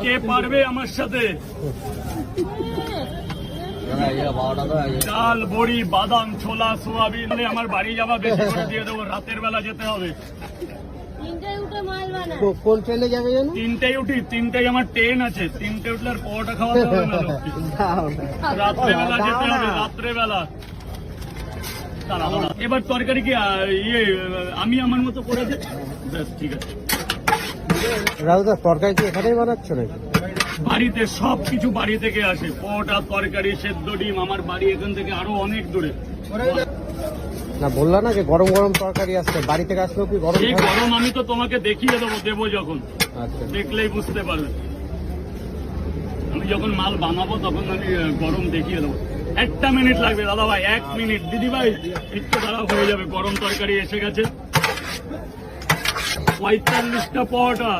কে পারবে আমার সাথে? ডাল, বড়ি, বাদাম, ছোলা, সোয়াবিন। আমার বাড়ি যাওয়া বেশি করে দিয়ে দেবো, রাতের বেলা যেতে হবে। কোন ট্রেনে যাবে জানো? 3টায় উঠি, 3টায় আমার ট্রেন আছে। 3টায় উঠলে আর পরোটা খাওয়াতে হবে না। রাত্রেবেলা যেতে হবে, রাত্রেবেলা। এবার তরকারি কি আমি আমার মতো করে দেব? ব্যাস, ঠিক আছে। রাজুদা, তরকারি কি এখানেই বানাচ্ছ নাকি? বাড়িতে সবকিছু বাড়ি থেকে আসে। পরোটা, তরকারি, সেদ্ধ ডিম। আমার বাড়ি এখান থেকে আরো অনেক দূরে। না, বললা না যে গরম গরম তরকারি আসছে, বাড়ি থেকে আসলেও কি গরম? এই গরম আমি তো তোমাকে দেখিয়ে দেবো যখন। আচ্ছা, দেখলেই বুঝতে পারবে। আমি যখন মাল বানাবো তখন আমি গরম দেখিয়ে দেবো। 1 মিনিট লাগবে দাদা ভাই, 1 মিনিট। দিদি ভাই একটু দাঁড়াও, হয়ে যাবে। গরম তরকারি এসে গেছে। 45টা পরোটা।